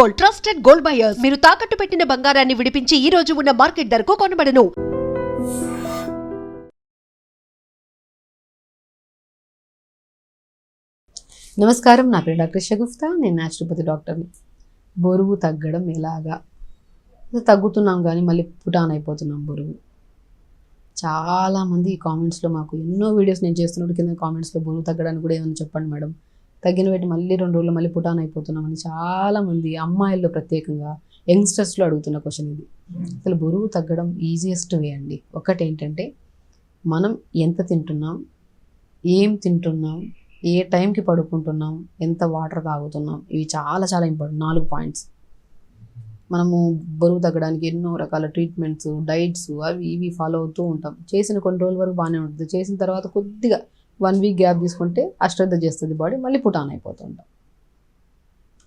Gold, trusted gold buyers. మీరు తాకట్టు పెట్టిన బంగారాన్ని విడిపించి ఈ రోజు ఉన్న మార్కెట్ ధరకు కొనబడను. నమస్కారం, నా పేరు డాక్టర్ షగుఫ్తా. నేను న్యాచురోపతి డాక్టర్ని. బరువు తగ్గడం ఎలాగా? తగ్గుతున్నాం కానీ మళ్ళీ పుటాన్ అయిపోతున్నాం బరువు. చాలామంది కామెంట్స్లో మాకు ఎన్నో వీడియోస్ నేను చేస్తున్నప్పుడు కింద కామెంట్స్లో బరువు తగ్గడానికి కూడా ఏమైనా చెప్పండి మేడం, తగ్గిన వెయిట్ మళ్ళీ 2 రోజులు మళ్ళీ పుటాన్ అయిపోతున్నామని చాలామంది అమ్మాయిల్లో ప్రత్యేకంగా యంగ్స్టర్స్లో అడుగుతున్న క్వశ్చన్ ఇది. అసలు బరువు తగ్గడం ఈజియెస్ట్ వే అండి. ఒకటి ఏంటంటే మనం ఎంత తింటున్నాం, ఏం తింటున్నాం, ఏ టైంకి పడుకుంటున్నాం, ఎంత వాటర్ తాగుతున్నాం, ఇవి చాలా చాలా ఇంపార్టెంట్. 4 పాయింట్స్. మనము బరువు తగ్గడానికి ఎన్నో రకాల ట్రీట్మెంట్స్, డైట్స్ అవి ఇవి ఫాలో అవుతూ ఉంటాం. చేసిన కొన్ని రోజుల వరకు బాగానే ఉంటుంది. చేసిన తర్వాత కొద్దిగా 1 వీక్ గ్యాప్ తీసుకుంటే అశ్రద్ధ చేస్తుంది బాడీ, మళ్ళీ పుటాన్ అయిపోతూ ఉంటాం.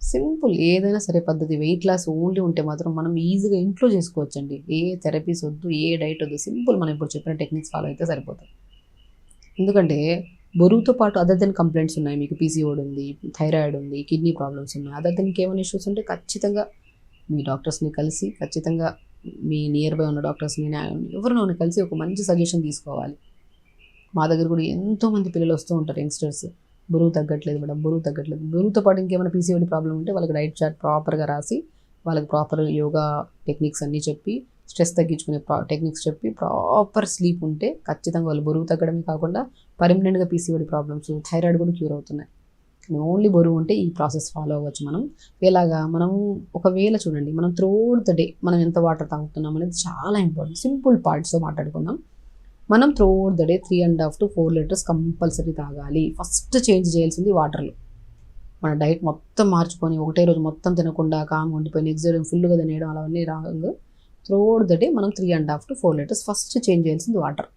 సింపుల్ ఏదైనా సరే పద్ధతి. వెయిట్ లాస్ ఓన్లీ ఉంటే మాత్రం మనం ఈజీగా ఇంట్లో చేసుకోవచ్చండి. ఏ థెరపీస్ వద్దు, ఏ డైట్ వద్దు. సింపుల్ మనం ఇప్పుడు చెప్పిన టెక్నిక్స్ ఫాలో అయితే సరిపోతుంది. ఎందుకంటే బరువుతో పాటు అదర్ దెన్ కంప్లైంట్స్ ఉన్నాయి. మీకు పీసీఓడి ఉంది, థైరాయిడ్ ఉంది, కిడ్నీ ప్రాబ్లమ్స్ ఉన్నాయి. అదర్ దెన్ ఇంకేమైనా ఇష్యూస్ ఉంటే ఖచ్చితంగా మీ డాక్టర్స్ని కలిసి, ఖచ్చితంగా మీ నియర్ బై ఉన్న డాక్టర్స్ని ఎవరినైనా కలిసి ఒక మంచి సజెషన్ తీసుకోవాలి. మా దగ్గర కూడా ఎంతోమంది పిల్లలు వస్తూ ఉంటారు, యంగ్స్టర్స్. బరువు తగ్గట్లేదు మేడం, బరువు తగ్గట్లేదు. బరువుతో పాటు ఇంకేమైనా పీసీఓడి ప్రాబ్లం ఉంటే వాళ్ళకి డైట్ చార్ట్ ప్రాపర్గా రాసి, వాళ్ళకి ప్రాపర్ యోగా టెక్నిక్స్ అన్నీ చెప్పి, స్ట్రెస్ తగ్గించుకునే టెక్నిక్స్ చెప్పి, ప్రాపర్ స్లీప్ ఉంటే ఖచ్చితంగా వాళ్ళు బరువు తగ్గడమే కాకుండా పర్మనెంట్గా పీసీఓడి ప్రాబ్లమ్స్, థైరాయిడ్ కూడా క్యూర్ అవుతున్నాయి. ఓన్లీ బరువు ఉంటే ఈ ప్రాసెస్ ఫాలో అవ్వచ్చు మనం. ఎలాగా? మనం ఒకవేళ చూడండి, మనం త్రూఅవుట్ ద డే మనం ఎంత వాటర్ తాగుతున్నాం అనేది చాలా ఇంపార్టెంట్. సింపుల్ పార్ట్స్తో మాట్లాడుకుందాం. మనం throughout the day 3.5 to 4 litres compulsory తాగాలి. ఫస్ట్ చేంజ్ చేయాల్సింది వాటర్లో. మన డైట్ మొత్తం మార్చుకొని ఒకటే రోజు మొత్తం తినకుండా కామ్గా ఉండిపోయి నెక్స్ట్ డే ఫుల్గా తినేయడం అలావన్నీ రాంగ్. త్రూఅవుట్ ద డే మనం 3.5 to 4 లీటర్స్ ఫస్ట్ చేంజ్ చేయాల్సింది వాటర్.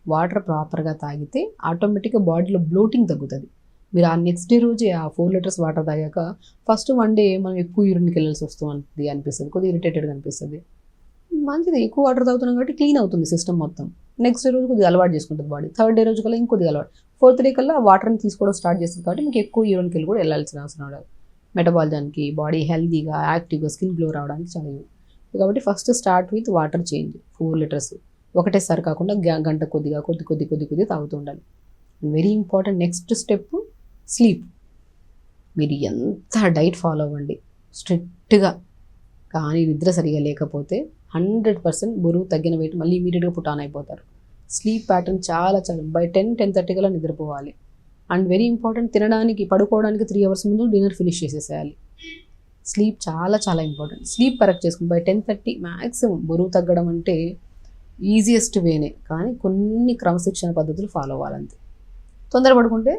వాటర్ ప్రాపర్గా తాగితే ఆటోమేటిక్గా బాడీలో బ్లోటింగ్ తగ్గుతుంది. మీరు ఆ నెక్స్ట్ డే రోజే ఆ 4 లీటర్స్ వాటర్ తాగాక ఫస్ట్ 1 డే మనం ఎక్కువ యూరిన్కి వెళ్ళాల్సి వస్తుంది అనిపిస్తుంది, కొద్దిగా ఇరిటేటెడ్గా అనిపిస్తుంది. మంచిది, ఎక్కువ వాటర్ తాగుతున్నాం కాబట్టి క్లీన్ అవుతుంది సిస్టమ్ మొత్తం. నెక్స్ట్ డే రోజు కొద్దిగా అలవాటు చేసుకుంటుంది బాడీ. 3rd డే రోజు కల్లా ఇంకొద్దిగా అలవాటు. 4th డే కల్లా వాటర్ని తీసుకోవడం స్టార్ట్ చేస్తుంది కాబట్టి మీకు ఎక్కువ యూరిన్కి వెళ్ళి కూడా వెళ్ళాల్సిన అవసరం ఉండదు. మెటబాలిజానికి, బాడీ హెల్తీగా, యాక్టివ్గా, స్కిన్ గ్లో రావడానికి చాలా యూజ్. కాబట్టి first start with water change. 4 litres ఒకటేసారి కాకుండా గంట కొద్దిగా కొద్ది తాగుతూ ఉండాలి. Very important. Next step sleep. మీరు ఎంత డైట్ ఫాలో అవ్వండి స్ట్రిక్ట్గా, కానీ నిద్ర సరిగా లేకపోతే 100% బరువు తగ్గిన వెయిట్ మళ్ళీ ఇమీడియట్గా పుటాన్ అయిపోతారు. స్లీప్ ప్యాటర్న్ చాలా బై 10-10:30 కల్లా నిద్రపోవాలి. అండ్ వెరీ ఇంపార్టెంట్, తినడానికి పడుకోవడానికి 3 hours ముందు డిన్నర్ ఫినిష్ చేసేసేయాలి. స్లీప్ చాలా చాలా ఇంపార్టెంట్. స్లీప్ కరెక్ట్ చేసుకుని బై 10:30 మ్యాక్సిమం. బరువు తగ్గడం అంటే ఈజియెస్ట్ వేనే, కానీ కొన్ని క్రమశిక్షణ పద్ధతులు ఫాలో అవ్వాలంతే. తొందర పడుకుంటే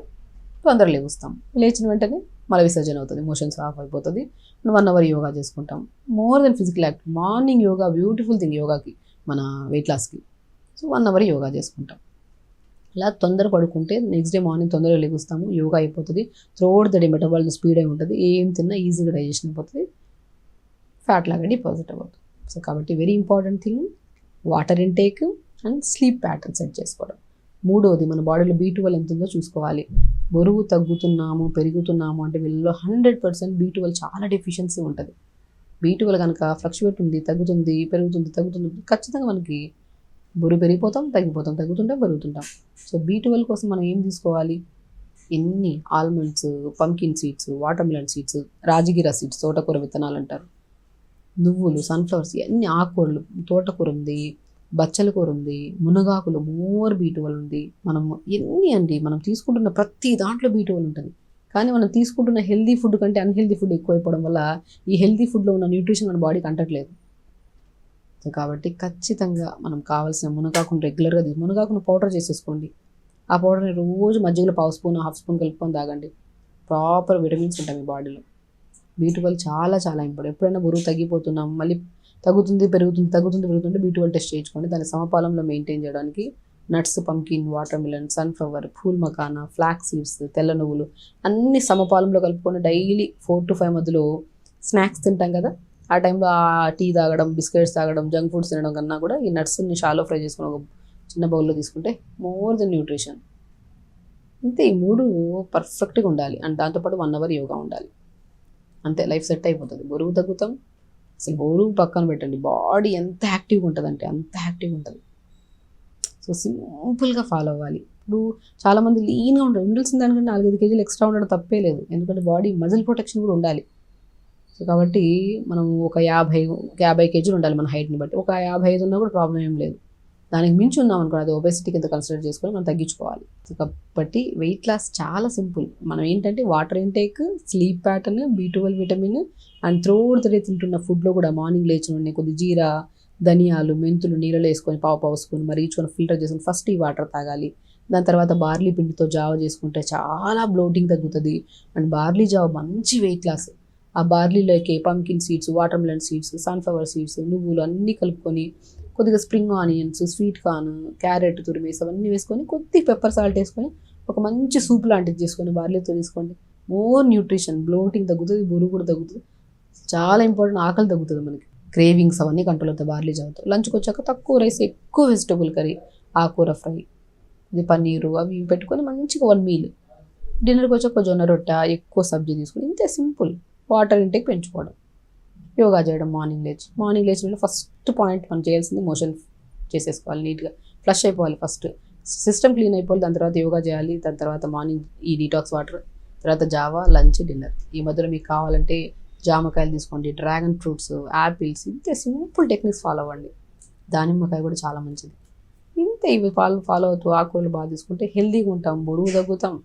తొందర లేస్తాం, లేచిన వెంటనే మల విసర్జన అవుతుంది, మోషన్స్ ఆఫ్ అయిపోతుంది. 1 hour యోగా చేసుకుంటాం. More than physical activity. Morning yoga beautiful thing యోగాకి, మన వెయిట్ లాస్కి. సో 1 hour యోగా చేసుకుంటాం. అలా తొందర పడుకుంటే నెక్స్ట్ డే మార్నింగ్ తొందరగా లేస్తాము, యోగా అయిపోతుంది. Throughout the day metabolism speed అయి ఉంటుంది. ఏం తిన్నా ఈజీగా డైజెషన్ అయిపోతుంది, ఫ్యాట్ లాగా డిపాజిట్ అవ్వదు. సో కాబట్టి very important thing water intake and sleep pattern set చేసుకోవడం. 3వది మన బాడీలో B12 ఎంత ఉందో చూసుకోవాలి. బరువు తగ్గుతున్నాము, పెరుగుతున్నాము అంటే వీళ్ళలో 100% B12 చాలా డెఫిషియన్సీ ఉంటుంది. B12 కనుక ఫ్లక్చువేట్ ఉంది, తగ్గుతుంది, పెరుగుతుంది, ఖచ్చితంగా మనకి బరువు పెరిగిపోతాం, తగ్గుతుంటాం, పెరుగుతుంటాం. సో B12 కోసం మనం ఏం తీసుకోవాలి? ఎన్ని almonds, pumpkin seeds, watermelon seeds, రాజగిరా సీడ్స్, తోటకూర విత్తనాలు అంటారు, నువ్వులు, సన్ఫ్లవర్స్, ఎన్ని ఆకుకూరలు, తోటకూర ఉంది, బచ్చల కూర ఉంది, మునగాకులు, మోర్ B12 ఉంది. మనము ఎన్ని అండి, మనం తీసుకుంటున్న ప్రతి దాంట్లో B12 ఉంటుంది. కానీ మనం తీసుకుంటున్న హెల్దీ ఫుడ్ కంటే అన్హెల్దీ ఫుడ్ ఎక్కువైపోవడం వల్ల ఈ హెల్దీ ఫుడ్లో ఉన్న న్యూట్రిషన్ మన బాడీకి అంటట్లేదు. సో కాబట్టి ఖచ్చితంగా మనం కావాల్సిన మునగాకును రెగ్యులర్గా మునగాకును పౌడర్ చేసేసుకోండి. ఆ పౌడర్ని రోజు మజ్జిగలో 1/2 స్పూన్ 1/2 స్పూన్ కలుపుకొని తాగండి. ప్రాపర్ విటమిన్స్ ఉంటాయి మీ బాడీలో. B12 చాలా చాలా ఇంపార్టెంట్. ఎప్పుడైనా బరువు తగ్గిపోతున్నాం, మళ్ళీ తగ్గుతుంది పెరుగుతుంటే B12 టెస్ట్ చేయించుకోండి. దాన్ని సమపాలంలో మెయింటైన్ చేయడానికి nuts, pumpkin, water melon, sunflower, ఫూల్ మకానా, ఫ్లాక్ సీడ్స్, తెల్ల నువ్వులు అన్ని సమపాలంలో కలుపుకొని డైలీ 4 to 5 మధ్యలో స్నాక్స్ తింటాం కదా, ఆ టైంలో ఆ టీ తాగడం, బిస్కెట్స్ తాగడం, జంక్ ఫుడ్స్ తినడం కన్నా కూడా ఈ నట్స్ని షాలో ఫ్రై చేసుకుని ఒక చిన్న బౌల్లో తీసుకుంటే మోర్ దెన్ న్యూట్రిషన్. అంతే, ఈ 3 పర్ఫెక్ట్గా ఉండాలి. అండ్ దాంతోపాటు 1 hour యోగా ఉండాలి. అంతే, లైఫ్ సెట్ అయిపోతుంది. బరువు తగ్గుతాం. అసలు బరువు పక్కన పెట్టండి, బాడీ ఎంత యాక్టివ్గా ఉంటుంది అంటే అంత యాక్టివ్గా ఉంటుంది. సో సింపుల్గా ఫాలో అవ్వాలి. ఇప్పుడు చాలామంది లీన్గా ఉండాల్సిన దానికంటే 4-5 కేజీలు ఎక్స్ట్రా ఉండడం తప్పే లేదు, ఎందుకంటే బాడీ మజిల్ ప్రొటెక్షన్ కూడా ఉండాలి. సో కాబట్టి మనం ఒక 50 కేజీలు ఉండాలి మన హైట్ని బట్టి. ఒక 55 ఉన్నా కూడా ప్రాబ్లం ఏం లేదు. దానికి మించి ఉన్నాం అనుకో, అది ఒబెసిటీ కింద కన్సిడర్ చేసుకొని మనం తగ్గించుకోవాలి. సో కాబట్టి వెయిట్ లాస్ చాలా సింపుల్. మనం ఏంటంటే water intake, sleep pattern, B12 vitamin and throughout the day తింటున్న ఫుడ్లో కూడా మార్నింగ్ లేచిన వెంటనే కొద్ది జీరా, ధనియాలు, మెంతులు నీళ్ళలో వేసుకొని పావు స్పూన్ మరిగించుకొని ఫిల్టర్ చేసుకొని ఫస్ట్ ఈ వాటర్ తాగాలి. దాని తర్వాత బార్లీ పిండితో జావ చేసుకుంటే చాలా బ్లోటింగ్ తగ్గుతుంది. అండ్ బార్లీ జావ మంచి వెయిట్ లాస్. ఆ బార్లీలోకి pumpkin seeds, watermelon seeds, sunflower seeds, నువ్వులు అన్నీ కలుపుకొని కొద్దిగా spring onions, sweet corn, carrot తురిమేసి అవన్నీ వేసుకొని కొద్దిగా పెప్పర్ సాల్ట్ వేసుకొని ఒక మంచి సూప్ లాంటిది చేసుకొని బార్లీతో తీసుకోండి. మోర్ న్యూట్రిషన్, బ్లోటింగ్ తగ్గుతుంది, బరువు కూడా తగ్గుతుంది. చాలా ఇంపార్టెంట్, ఆకలి తగ్గుతుంది మనకి. క్రేవింగ్స్ అవన్నీ కంట్రోల్ అవుతాయి బార్లీ జావతో. లంచ్కి వచ్చాక తక్కువ రైస్, ఎక్కువ వెజిటబుల్ కర్రీ, ఆకుకూర ఫ్రై, ఇది పన్నీరు అవి పెట్టుకొని మంచిగా 1 మీల్. డిన్నర్కి వచ్చాక జొన్న రొట్టె, ఎక్కువ సబ్జీ తీసుకొని, ఇంతే సింపుల్. వాటర్ ఇంటేక్ పెంచుకోవడం, యోగా చేయడం మార్నింగ్ లేచి ఫస్ట్ పాయింట్ మనం చేయాల్సింది మోషన్ చేసేసుకోవాలి, నీట్గా ఫ్లష్ అయిపోవాలి. ఫస్ట్ సిస్టమ్ క్లీన్ అయిపోవాలి, దాని తర్వాత యోగా చేయాలి, దాని తర్వాత మార్నింగ్ ఈ డీటాక్స్ వాటర్, తర్వాత జావా, లంచ్, డిన్నర్. ఈ మధ్యలో మీకు కావాలంటే జామకాయలు తీసుకోండి, డ్రాగన్ ఫ్రూట్స్, యాపిల్స్, ఇంతే సింపుల్ టెక్నిక్స్ ఫాలో అవ్వండి. దానిమ్మకాయ కూడా చాలా మంచిది. ఇంతే, ఇవి ఫాలో అవుతూ ఆకుకూరలు బాగా తీసుకుంటే హెల్తీగా ఉంటాం, బరువు తగ్గుతాం,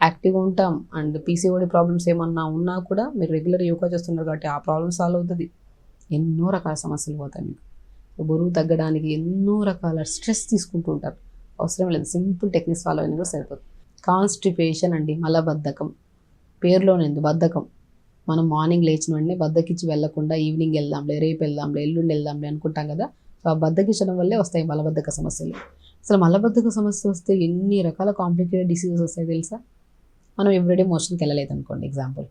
యాక్టివ్గా ఉంటాం. అండ్ PCOD ప్రాబ్లమ్స్ ఏమన్నా ఉన్నా కూడా మీరు రెగ్యులర్ యోగా చేస్తున్నారు కాబట్టి ఆ ప్రాబ్లమ్ సాల్వ్ అవుతుంది. ఎన్నో రకాల సమస్యలు పోతాయి మీకు. బరువు తగ్గడానికి ఎన్నో రకాల స్ట్రెస్ తీసుకుంటూ ఉంటారు, అవసరం లేదు. సింపుల్ టెక్నిక్స్ ఫాలో అయినా కూడా సరిపోతుంది. కాన్స్టిపేషన్ అండి, మలబద్ధకం, పేరులోనే ఉంది బద్ధకం. మనం మార్నింగ్ లేచిన వెంటనే బద్దకిచ్చి వెళ్లకుండా ఈవినింగ్ వెళ్దాంలే, రేపు వెళ్దాంలే, ఎల్లుండి వెళ్దాంలే అనుకుంటాం కదా. సో ఆ బద్దకిచ్చడం వల్లే వస్తాయి మలబద్ధక సమస్యలు. అసలు మలబద్ధక సమస్య వస్తే ఎన్ని రకాల కాంప్లికేటెడ్ డిసీజెస్ వస్తాయి తెలుసా? మనం ఎవ్రీడే మోషన్కి వెళ్ళలేదు అనుకోండి, ఎగ్జాంపుల్.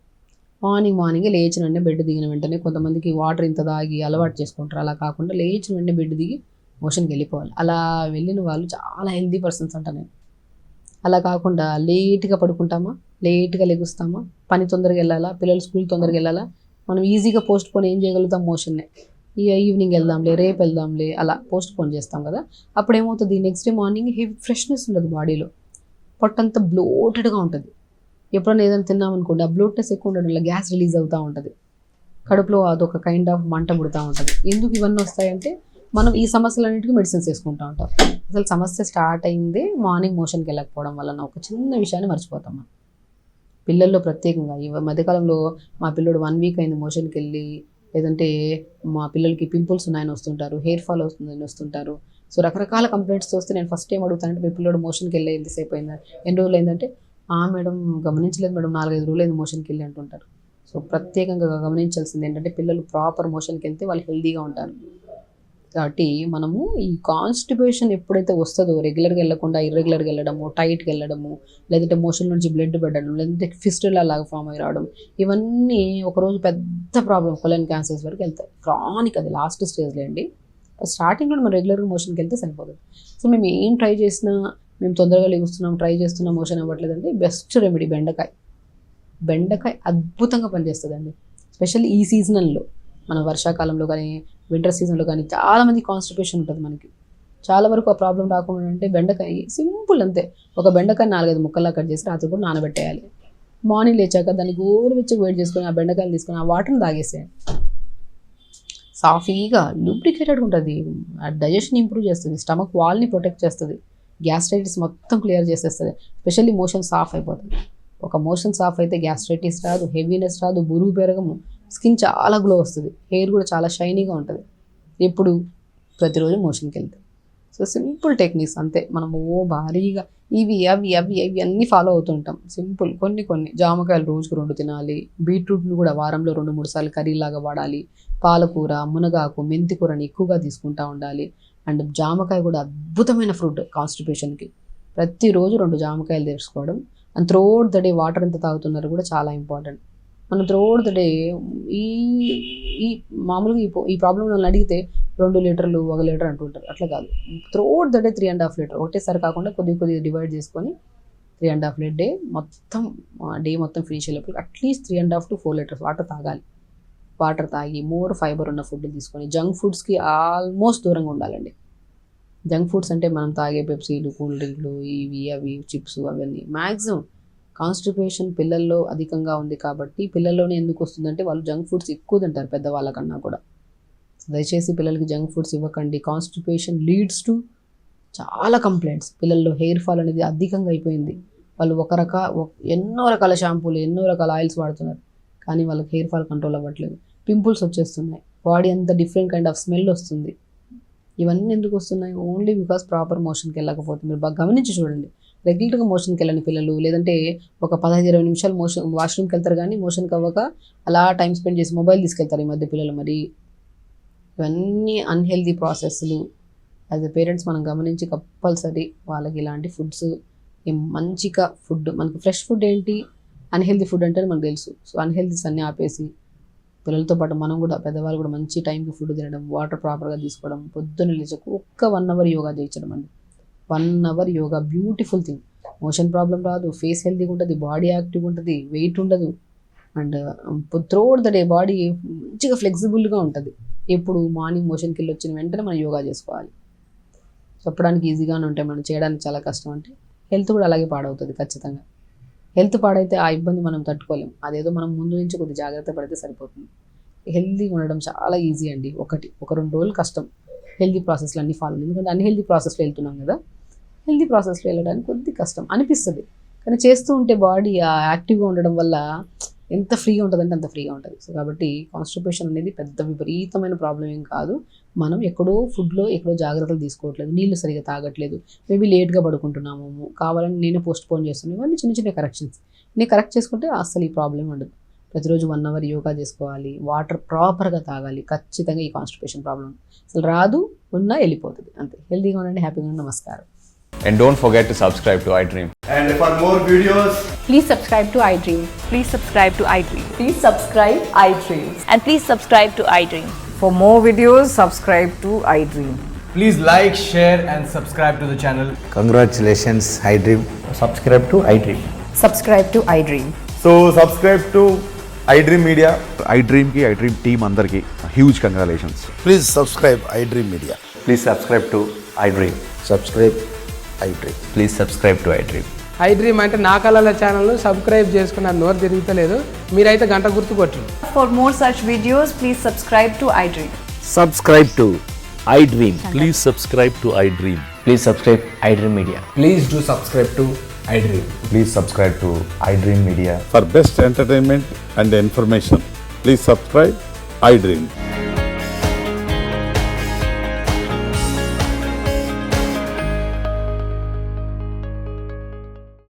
మార్నింగే లేచిన వెంటనే బెడ్ దిగిన వెంటనే కొంతమందికి వాటర్ ఇంత తాగి అలవాటు చేసుకుంటారు. అలా కాకుండా లేచిన వెంటనే బెడ్ దిగి మోషన్కి వెళ్ళిపోవాలి. అలా వెళ్ళిన వాళ్ళు చాలా హెల్తీ పర్సన్స్ అంట నేను. అలా కాకుండా లేట్గా పడుకుంటామా, లేట్గా లెగుస్తామా, పని తొందరగా వెళ్ళాలా, పిల్లలు స్కూల్ తొందరగా వెళ్ళాలా, మనం ఈజీగా పోస్ట్ పోన్ ఏం చేయగలుగుతాం, మోషన్నే. ఈవినింగ్ వెళ్దాంలే, రేపు వెళ్దాంలే, అలా పోస్ట్ పోన్ చేస్తాం కదా. అప్పుడు ఏమవుతుంది, next day morning heavy freshness ఉండదు బాడీలో, పొట్టంతా బ్లోటెడ్గా ఉంటుంది. ఎప్పుడైనా ఏదైనా తిన్నామనుకోండి, ఆ బ్లోట్నెస్ ఎక్కువ ఉండడం వల్ల గ్యాస్ రిలీజ్ అవుతూ ఉంటుంది, కడుపులో అదొక కైండ్ ఆఫ్ మంట పుడుతూ ఉంటుంది. ఎందుకు ఇవన్నీ వస్తాయంటే మనం ఈ సమస్యలన్నిటికీ మెడిసిన్స్ వేసుకుంటూ ఉంటాం. అసలు సమస్య స్టార్ట్ అయిందే మార్నింగ్ మోషన్కి వెళ్ళకపోవడం వలన. ఒక చిన్న విషయాన్ని మర్చిపోతాం మనం. పిల్లల్లో ప్రత్యేకంగా ఈ మధ్యకాలంలో మా పిల్లడు 1 వీక్ అయింది మోషన్కి వెళ్ళి, లేదంటే మా పిల్లలకి పింపుల్స్ ఉన్నాయని వస్తుంటారు, హెయిర్ ఫాల్ వస్తుందని వస్తుంటారు. సో రకరకాల కంప్లైంట్స్ వస్తే నేను ఫస్ట్ ఏం అడుగుతానంటే, మీ పిల్లడు మోషన్కి వెళ్ళి ఎంతసేపు అయిందా, ఎన్ని రోజులు అయిందంటే, మేడం గమనించలేదు మేడం, 4-5 రోజులు అయింది మోషన్కి వెళ్ళి అంటుంటారు. సో ప్రత్యేకంగా గమనించాల్సింది ఏంటంటే, పిల్లలు ప్రాపర్ మోషన్కి వెళ్తే వాళ్ళు హెల్తీగా ఉంటారు. కాబట్టి మనము ఈ కాన్స్టిపేషన్ ఎప్పుడైతే వస్తుందో, రెగ్యులర్గా వెళ్ళకుండా ఇర్రెగ్యులర్గా వెళ్ళడము, టైట్గా వెళ్ళడము, లేదంటే మోషన్ నుంచి బ్లడ్ పడడం, లేదంటే ఫిస్టులా లాగా ఫామ్ అయ్యి రావడం, ఇవన్నీ ఒకరోజు పెద్ద ప్రాబ్లం, కొలన్ క్యాన్సర్స్ వరకు వెళ్తాయి. క్రానిక్, అది లాస్ట్ స్టేజ్లో అండి. స్టార్టింగ్లో మనం రెగ్యులర్గా మోషన్కి వెళ్తే సరిపోతుంది. సో మేము ఏం ట్రై చేసినా, మేము తొందరగా లేస్తున్నాం, ట్రై చేస్తున్నాం, మోషన్ అవ్వట్లేదంటే బెస్ట్ రెమెడీ బెండకాయ అద్భుతంగా పనిచేస్తుందండి. స్పెషల్లీ ఈ సీజనల్లో, మన వర్షాకాలంలో కానీ వింటర్ సీజన్లో కానీ చాలామంది కాన్స్టిపేషన్ ఉంటుంది మనకి. చాలా వరకు ఆ ప్రాబ్లం రాకుండా అంటే బెండకాయ సింపుల్, అంతే. ఒక బెండకాయ 4-5 ముక్కల్లా కట్ చేసి రాత్రి కూడా నానబెట్టేయాలి. మార్నింగ్ లేచాక దాన్ని గోరువెచ్చగా వేడి చేసుకొని ఆ బెండకాయలు తీసుకొని ఆ వాటర్ని తాగేసేయండి. సాఫీగా లూబ్రికేటెడ్గా ఉంటుంది, డైజెషన్ ఇంప్రూవ్ చేస్తుంది, స్టమక్ వాల్ని ప్రొటెక్ట్ చేస్తుంది, గ్యాస్ట్రైటిస్ మొత్తం క్లియర్ చేసేస్తుంది. స్పెషల్లీ మోషన్ సాఫ్ అయిపోతుంది. ఒక మోషన్ సాఫ్ అయితే గ్యాస్ట్రైటిస్ రాదు, హెవీనెస్ రాదు, బరువు పెరగము, స్కిన్ చాలా గ్లో వస్తుంది, హెయిర్ కూడా చాలా షైనీగా ఉంటుంది ఎప్పుడు ప్రతిరోజు మోషన్కి వెళ్తే. సో సింపుల్ టెక్నిక్స్ అంతే. మనము భారీగా ఇవి అన్నీ ఫాలో అవుతుంటాం. సింపుల్ కొన్ని జామకాయలు రోజుకు 2 తినాలి. బీట్రూట్ని కూడా వారంలో 2-3 సార్లు కర్రీలాగా వాడాలి. పాలకూర, మునగాకు, మెంతి కూరని ఎక్కువగా తీసుకుంటూ ఉండాలి. అండ్ జామకాయ కూడా అద్భుతమైన ఫ్రూట్ కాన్స్టిపేషన్కి. ప్రతిరోజు 2 జామకాయలు తీసుకోవడం. And throughout the day water ఎంత తాగుతున్నారు కూడా చాలా ఇంపార్టెంట్. మనం త్రూఅవుట్ ద డే ఈ మామూలుగా ఈ ప్రాబ్లం వాళ్ళని అడిగితే 2 లీటర్లు 1 లీటర్ అంటుంటారు. అట్లా కాదు, త్రూఅవుట్ ద డే 3.5 లీటర్, ఒకటేసారి కాకుండా కొద్దిగా డివైడ్ చేసుకొని 3.5 డే మొత్తం డే మొత్తం ఫినిష్ అయ్యేటప్పుడు అట్లీస్ట్ 3.5 to 4 లీటర్స్ వాటర్ తాగాలి. వాటర్ తాగి మోర్ ఫైబర్ ఉన్న ఫుడ్ తీసుకొని జంక్ ఫుడ్స్కి ఆల్మోస్ట్ దూరంగా ఉండాలండి. జంక్ ఫుడ్స్ అంటే మనం తాగే పెప్సీలు, కూల్ డ్రింక్లు, ఇవి అవి చిప్స్ అవన్నీ మ్యాక్సిమం కాన్స్టిపేషన్ పిల్లల్లో అధికంగా ఉంది కాబట్టి పిల్లల్లోనే ఎందుకు వస్తుందంటే వాళ్ళు జంక్ ఫుడ్స్ ఎక్కువ తింటారు పెద్దవాళ్ళకన్నా కూడా. దయచేసి పిల్లలకి జంక్ ఫుడ్స్ ఇవ్వకండి. కాన్స్టిపేషన్ లీడ్స్ టు చాలా కంప్లైంట్స్. పిల్లల్లో హెయిర్ ఫాల్ అనేది అధికంగా అయిపోయింది. వాళ్ళు ఎన్నో రకాల షాంపూలు, ఎన్నో రకాల ఆయిల్స్ వాడుతున్నారు, కానీ వాళ్ళకి హెయిర్ ఫాల్ కంట్రోల్ అవ్వట్లేదు. పింపుల్స్ వచ్చేస్తున్నాయి, బాడీ అంతా డిఫరెంట్ కైండ్ ఆఫ్ స్మెల్ వస్తుంది. ఇవన్నీ ఎందుకు వస్తున్నాయి? ఓన్లీ బికాస్ ప్రాపర్ మోషన్కి వెళ్ళకపోతే. మీరు బాగా గమనించి చూడండి. రెగ్యులర్గా మోషన్కి వెళ్ళని పిల్లలు, లేదంటే ఒక 15-20 నిమిషాలు వాష్రూమ్కి వెళ్తారు, కానీ మోషన్కి అవ్వక అలా టైం స్పెండ్ చేసి మొబైల్ తీసుకెళ్తారు ఈ మధ్య పిల్లలు. మరి ఇవన్నీ అన్హెల్దీ ప్రాసెస్లు. యాజ్ ఎ పేరెంట్స్ మనం గమనించి కంపల్సరీ వాళ్ళకి ఇలాంటి ఫుడ్స్ మంచిగా ఫుడ్, మనకి ఫ్రెష్ ఫుడ్ ఏంటి, అన్హెల్దీ ఫుడ్ అంటే మనకు తెలుసు. సో అన్హెల్దీస్ అన్నీ ఆపేసి పిల్లలతో పాటు మనం కూడా, పెద్దవాళ్ళు కూడా మంచి టైంకి ఫుడ్ తినడం, వాటర్ ప్రాపర్గా తీసుకోవడం, పొద్దున్న లేచకు ఒక్క 1 hour యోగా చేయించడం అండి. 1 hour yoga beautiful thing. Motion problem రాదు, ఫేస్ హెల్తీగా ఉంటుంది, బాడీ యాక్టివ్గా ఉంటుంది, వెయిట్ ఉండదు, and throughout the day body మంచిగా ఫ్లెక్సిబుల్గా ఉంటుంది. ఎప్పుడు మార్నింగ్ మోషన్కి వెళ్ళి వచ్చిన వెంటనే మనం యోగా చేసుకోవాలి. చెప్పడానికి ఈజీగానే ఉంటాయి, మనం చేయడానికి చాలా కష్టం. అంటే హెల్త్ కూడా అలాగే పాడవుతుంది ఖచ్చితంగా. హెల్త్ పాడైతే ఆ ఇబ్బంది మనం తట్టుకోలేము. అదేదో మనం ముందు నుంచి కొద్దిగా జాగ్రత్త పడితే సరిపోతుంది. హెల్తీగా ఉండడం చాలా ఈజీ అండి. 1-2 రోజులు కష్టం హెల్తీ ప్రాసెస్లు అన్నీ ఫాలో, ఎందుకంటే అన్హెల్దీ ప్రాసెస్లో వెళ్తున్నాం కదా. హెల్దీ ప్రాసెస్లో వెళ్ళడానికి కొద్ది కష్టం అనిపిస్తుంది, కానీ చేస్తూ ఉంటే బాడీ యాక్టివ్గా ఉండడం వల్ల ఎంత ఫ్రీగా ఉంటుందంటే అంత ఫ్రీగా ఉంటుంది. సో కాబట్టి కాన్స్టిపేషన్ అనేది పెద్ద విపరీతమైన ప్రాబ్లం ఏం కాదు. మనం ఎక్కడో ఫుడ్లో ఎక్కడో జాగ్రత్తలు తీసుకోవట్లేదు, నీళ్ళు సరిగా తాగట్లేదు, మేబీ లేట్గా పడుకుంటున్నాము, కావాలని నేనే పోస్ట్ పోన్ చేస్తున్నాను. ఇవన్నీ చిన్న చిన్న కరెక్షన్స్. నేను కరెక్ట్ చేసుకుంటే అసలు ఈ ప్రాబ్లం ఉండదు. ప్రతిరోజు 1 hour యోగా చేసుకోవాలి, వాటర్ ప్రాపర్గా తాగాలి. ఖచ్చితంగా ఈ కాన్స్టిపేషన్ ప్రాబ్లం అసలు రాదు, ఉన్నా వెళ్ళిపోతుంది. అంతే. హెల్తీగా ఉండండి, హ్యాపీగా ఉండండి. నమస్కారం. And don't forget to subscribe to iDream. And for more videos, Please subscribe to iDream. Please subscribe to iDream. Please subscribe iDream. And please subscribe to iDream. For more videos, subscribe to iDream. please like, share and subscribe to the channel. Congratulations, iDream. Subscribe to iDream. Subscribe to iDream. So subscribe to iDream Media. iDream team andarki huge congratulations. Please subscribe iDream Media. Please subscribe to iDream. Subscribe iDream. Please subscribe to iDream. iDream అంటే నా కళల ఛానల్ను subscribe చేసుకున్న నోరు తిరుగుతలేదు, మీరైతే గంట గుర్తు కొట్టండి. For more such videos, please subscribe to iDream. Subscribe to iDream. Please subscribe to iDream. Please subscribe iDream Media. Please do subscribe to iDream. Please subscribe to iDream Media. For best entertainment and information, please subscribe iDream.